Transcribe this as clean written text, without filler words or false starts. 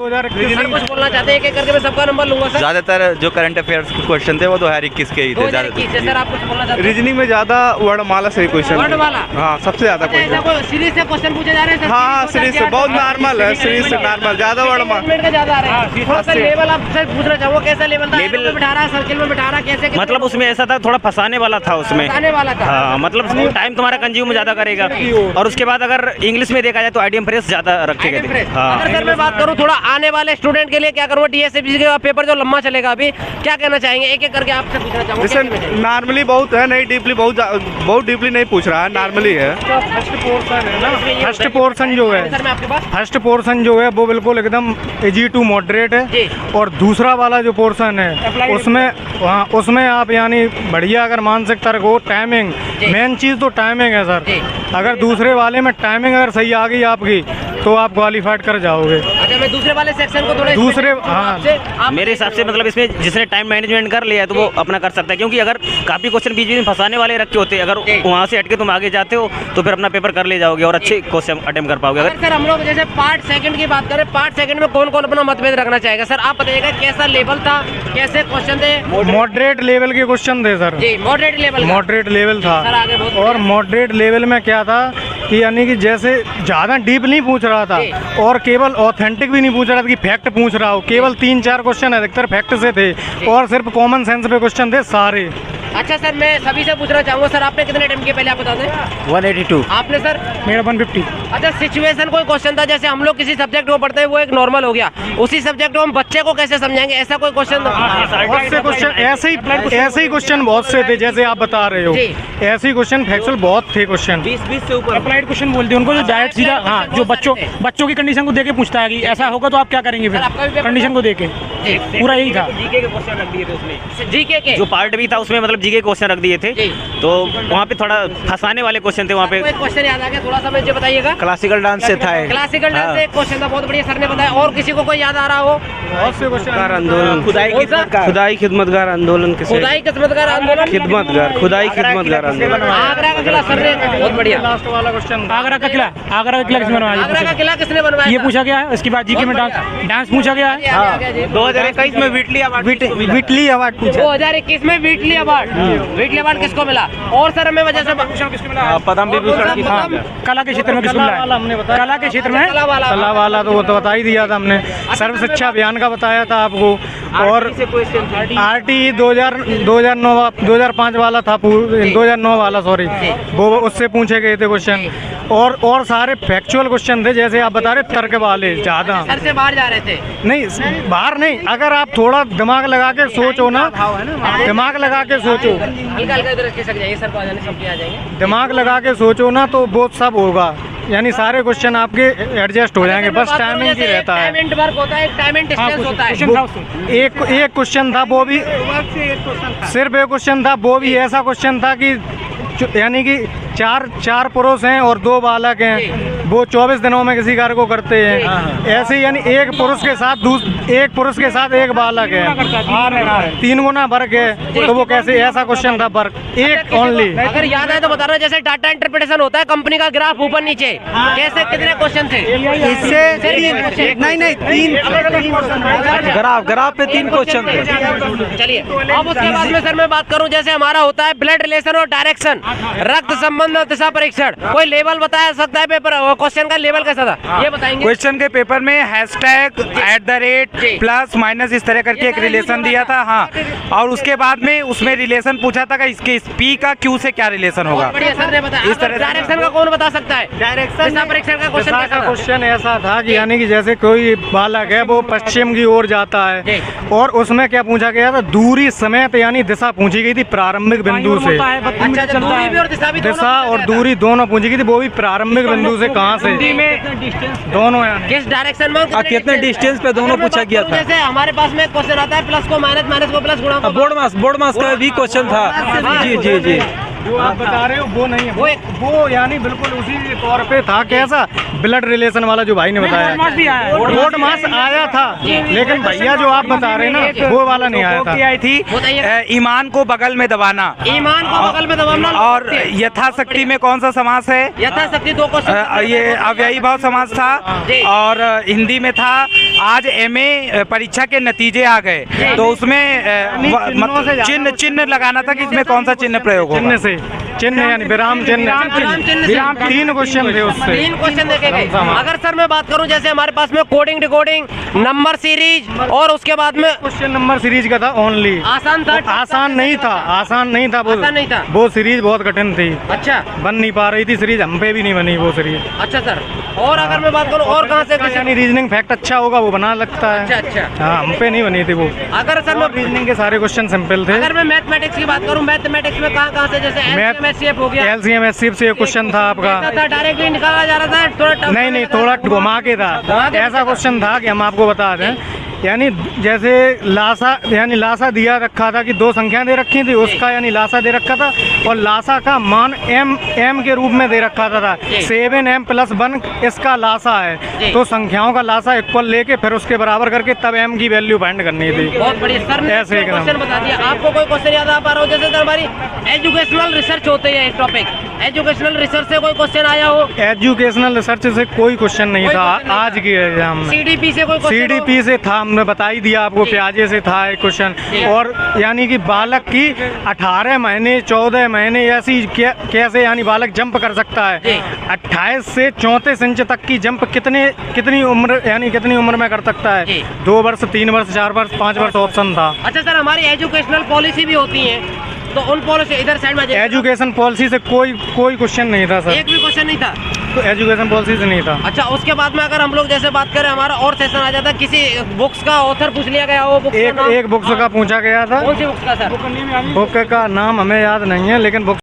2021 कुछ बोलना चाहते हैं, एक एक करके मैं सबका नंबर लूंगा सर। ज्यादातर जो करंट अफेयर्स के क्वेश्चन थे वो 2021 के ही थे। 2021 से सर आप कुछ बोलना चाहते हैं? रीजनिंग में ज्यादा वर्णमाला से क्वेश्चन, वर्णमाला? हाँ सबसे ज्यादा ऐसा क्वेश्चन। कोई सीरीज से क्वेश्चन पूछे जा रहे हैं सर? हाँ सीरीज से बहुत नॉर्मल है, सीरीज से नॉर्मल, ज्यादा वर्णमाला का ज्यादा आ रहा है। थोड़ा सा लेवल आपसे पूछना चाहूँगा, कैसा लेवल था? लेवल बिठा रहा, सर्किल में बिठा रहा, कैसे? मतलब उसमें ऐसा था, थोड़ा फंसाने वाला था उसमें। फंसाने वाला था। हाँ, मतलब टाइम तुम्हारा कंज्यूम ज्यादा करेगा। और उसके बाद अगर इंग्लिश में देखा जाए तो आईडीएम फ्रेज ज्यादा रखे गए थे। हाँ। अगर सर मैं बात करूँ थोड़ा आने वाले स्टूडेंट के लिए क्या करूँगा, डीएसपीसी का पेपर जो लंबा चलेगा अभी, क्या कहना चाहेंगे? एक एक करके आपसे पूछना चाहूँगा। जैसे नॉर्मली बहुत है, नहीं डीपली, बहुत डीपली नहीं पूछ रहा है, नॉर्मली है। फर्स्ट पोर्शन है ना, फर्स्ट पोर्शन जो है, सर मैं आपके पास फर्स्ट पोर्शन जो है वो बिल्कुल एकदम इजी टू मॉडरेट है। और दूसरा वाला जो पोर्शन है उसमें, हाँ उसमें आप यानी बढ़िया अगर मानसिक तर्क हो, टाइमिंग मेन चीज़ तो टाइमिंग है सर। अगर दूसरे वाले में टाइमिंग अगर सही आ गई आपकी तो आप क्वालिफाइड कर जाओगे। अच्छा मैं दूसरे वाले सेक्शन को थोड़ा दूसरे, हाँ मेरे हिसाब से मतलब इसमें जिसने टाइम मैनेजमेंट कर लिया है तो वो अपना कर सकता है, क्योंकि अगर काफी क्वेश्चन बीच में फंसाने वाले रखे होते, अगर वहाँ से हटके तुम आगे जाते हो तो फिर अपना पेपर कर ले जाओगे और अच्छे क्वेश्चन अटेम्प्ट कर पाओगे। अगर सर हम लोग जैसे पार्ट सेकंड की बात करें, पार्ट सेकंड में कौन कौन अपना मतभेद रखना चाहेगा सर? आप बताइएगा कैसा लेवल था, कैसे क्वेश्चन थे? मॉडरेट लेवल के क्वेश्चन थे सर। जी मॉडरेट लेवल, मॉडरेट लेवल था। और मॉडरेट लेवल में क्या था कि यानी कि जैसे ज़्यादा डीप नहीं पूछ रहा था और केवल ऑथेंटिक भी नहीं पूछ रहा था कि फैक्ट पूछ रहा हो। केवल 3-4 क्वेश्चन अधिकतर फैक्ट से थे और सिर्फ कॉमन सेंस पे क्वेश्चन थे सारे। अच्छा सर मैं सभी से पूछना चाहूँगा सर, आपने कितने अटेम्प्ट किए पहले आप बता दें? 182। आपने सर? मेरा 150। अच्छा सिचुएशन कोई क्वेश्चन था, जैसे हम लोग किसी सब्जेक्ट को पढ़ते हैं वो एक नॉर्मल हो गया, उसी सब्जेक्ट को हम बच्चे को कैसे समझाएंगे, ऐसा कोई क्वेश्चन था? बहुत से क्वेश्चन ऐसे ही क्वेश्चन बहुत से थे जैसे आप बता रहे हो, ऐसे ही क्वेश्चन फैक्चुअल बहुत थे क्वेश्चन। 20 से ऊपर अप्लाइड क्वेश्चन बोलते हैं उनको, जो डायरेक्ट सीधा, हाँ जो बच्चों की कंडीशन को देके पूछता है कि ऐसा होगा तो आप क्या करेंगे, फिर कंडीशन को देके पूरा यही था। जीके के क्वेश्चन रख दिए थे उसमें, जीके के जो पार्ट भी था उसमें मतलब जीके क्वेश्चन रख दिए थे, तो वहाँ पे थोड़ा फंसाने वाले क्वेश्चन थे। वहाँ पे क्वेश्चन याद आ गया, थोड़ा सा मुझे बताइएगा। क्लासिकल डांस से था, क्लासिकल डांस से एक क्वेश्चन था, बहुत बढ़िया सर ने बताया। और किसी को कोई याद आ रहा हो? बहुत से क्वेश्चन। आंदोलन, खुदाई खिदमतगार आंदोलन, खुदाई खिदमतगार आंदोलन, खुदाई खिदमतगार आंदोलन। आगरा का किला सर ने बहुत बढ़िया। लास्ट वाला क्वेश्चन, आगरा का किला किसने बनवाया? आगरा का किला किसने बनवाया? ये पूछा गया है। उसके बाद जीके में डांस पूछा गया है। 2021 में विटली अवार्ड पूछा। 2021 में विटली अवार्ड किसको मिला? और सर हमें वजह से पद्म विभूषण, कला के क्षेत्र में किसको मिला? हमने बताया, कला के क्षेत्र में कला वाला तो वो तो बता ही दिया था हमने। सर्व शिक्षा अभियान का बताया था आपको। और आरटी 2005 वाला था, 2009 वाला सॉरी, वो उससे पूछे गए थे क्वेश्चन। और सारे फैक्चुअल क्वेश्चन थे, जैसे आप बता रहे तर्क वाले ज्यादा। सर से बाहर जा रहे थे? नहीं बाहर नहीं, अगर आप थोड़ा दिमाग लगा के सोचो ना, दिमाग लगा के सोचो, हल्का हल्का इधर खिसक जाइए सर को, आ जाने सब आ जाएंगे। दिमाग लगा के सोचो ना तो वो सब होगा, यानी सारे क्वेश्चन आपके एडजस्ट हो जाएंगे। बस टाइमिंग की रहता है, टाइम वर्क होता है, टाइम एंड डिस्टेंस होता है। एक क्वेश्चन था वो भी सिर्फ एक क्वेश्चन था, वो भी ऐसा क्वेश्चन था कि यानी कि चार पुरुष हैं और 2 बालक हैं, वो 24 दिनों में किसी कार्य को करते हैं। ऐसे यानी एक पुरुष के साथ एक बालक है, 3 गुना वर्क है, तो वो कैसे, ऐसा क्वेश्चन था वर्क एक ओनली। अगर याद है तो बता रहा, जैसे डाटा इंटरप्रिटेशन होता है कंपनी का ग्राफ ऊपर नीचे, कैसे कितने क्वेश्चन थे? इससे नहीं 3 ग्राफ पे 3 क्वेश्चन थे। चलिए अब उसके बाद में सर मैं बात करूं, जैसे हमारा होता है ब्लड रिलेशन और डायरेक्शन, रक्त संबंध और दिशा परीक्षण, कोई लेवल बता सकता है पेपर क्वेश्चन का लेवल कैसा था, ये बताएंगे? क्वेश्चन के पेपर में हैशटैग @, प्लस माइनस इस तरह करके एक रिलेशन दिया था। हाँ, और उसके बाद में उसमें रिलेशन पूछा था कि इसके पी का क्यू से क्या रिलेशन होगा। सर ने बताया। इस तरह डायरेक्शन का कौन बता सकता है? डायरेक्शन दिशा परीक्षण का क्वेश्चन ऐसा था कि यानी कि जैसे कोई बालक है वो पश्चिम की ओर जाता है और उसमें क्या पूछा गया था, दूरी समेत यानी दिशा पूछी गई थी प्रारंभिक बिंदु से। दिशा और दूरी दोनों पूछी गई थी, वो भी प्रारंभिक बिंदु से कहाँ से, दोनों किस डायरेक्शन में, कितने डिस्टेंस पे दोनों पूछा गया था। जैसे हमारे पास में क्वेश्चन आता है प्लस को माइनस, माइनस को प्लस, गुणा को बोर्ड मास का भी क्वेश्चन था। जी जो आप बता रहे हो वो नहीं है, वो यानी बिल्कुल उसी तौर पे था। कैसा? ब्लड रिलेशन वाला जो भाई ने बताया, बोर्ड मास आया था, लेकिन भैया जो आप बता रहे हैं ना वो वाला नहीं आया था। आई थी ईमान को बगल में दबाना, ईमान को बगल में दबाना, और यथाशक्ति में कौन सा समास है? यथाशक्ति 2 क्वेश्चन, ये अव्ययी भाव समास था। और हिंदी में था आज एमए परीक्षा के नतीजे आ गए तो उसमें चिन्ह लगाना था कि इसमें कौन सा चिन्ह प्रयोग होगा। चिन्ह से चिन्ह यानी विराम चिन्ह 3 क्वेश्चन थे उससे। 3 क्वेश्चन देखे गए। अगर सर मैं बात करूं जैसे हमारे पास में कोडिंग डिकोडिंग नंबर सीरीज और उसके बाद में क्वेश्चन नंबर सीरीज का था ओनली। आसान था? आसान नहीं था, आसान नहीं था आसान नहीं था। वो सीरीज बहुत कठिन थी, अच्छा बन नहीं पा रही थी सीरीज, हम पे भी नहीं बनी वो सीरीज। अच्छा सर, और अगर मैं बात करूं और कहां से यानी रीजनिंग फैक्ट अच्छा होगा वो बना लगता है। अच्छा अच्छा। हाँ, हम पे नहीं बनी थी वो। अगर सर मैं रीजनिंग के सारे क्वेश्चन सिंपल थे। अगर मैं मैथमेटिक्स की बात करूं, मैथमेटिक्स में कहां से जैसे एलसीएम हो गया, एलसीएम एससीएफ से क्वेश्चन था आपका। था डायरेक्टली निकाला जा रहा था थोड़ा नहीं थोड़ा घुमा के था। ऐसा क्वेश्चन था कि हम आपको बता दें, यानी जैसे लासा दिया रखा था कि 2 संख्याएं दे रखी थी, उसका यानी लासा दे रखा था और लासा का मान m के रूप में दे रखा था 7m + 1 इसका लासा है। तो संख्याओं का लासा इक्वल लेके फिर उसके बराबर करके तब m की वैल्यू फाइंड करनी थी। बहुत बढ़िया सर ने ऐसे क्वेश्चन बता दिया। आपको कोई क्वेश्चन याद आ पा रहा हो जैसे सर हमारी एजुकेशनल रिसर्च होते हैं इस टॉपिक, एजुकेशनल रिसर्च से कोई क्वेश्चन आया हो? एजुकेशनल रिसर्च से कोई क्वेश्चन नहीं था आज के एग्जाम में। सीडीपी से कोई क्वेश्चन? सीडीपी से था, हमने बता ही दिया आपको, प्याजे से था एक क्वेश्चन। और यानी कि बालक की 18 महीने 14 महीने ऐसी कैसे यानी बालक जंप कर सकता है। 28 से 34 इंच तक की जंप कितनी उम्र में कर सकता है? 2 वर्ष 3 वर्ष 4 वर्ष 5 वर्ष ऑप्शन था। अच्छा सर, हमारी एजुकेशनल पॉलिसी भी होती है तो उन पॉलिसी इधर साइड में एजुकेशन पॉलिसी से कोई क्वेश्चन नहीं था सर, एक भी क्वेश्चन नहीं था। तो एजुकेशन पॉलिसी से नहीं था। अच्छा, उसके बाद में अगर हम लोग जैसे बात करें हमारा और सेशन आ जाता, किसी बुक्स का ऑथर पूछ लिया गया हो? एक बुक्स का पूछा गया था। कौन सी बुक्स का सर? बुक का नाम हमें याद नहीं है लेकिन बुक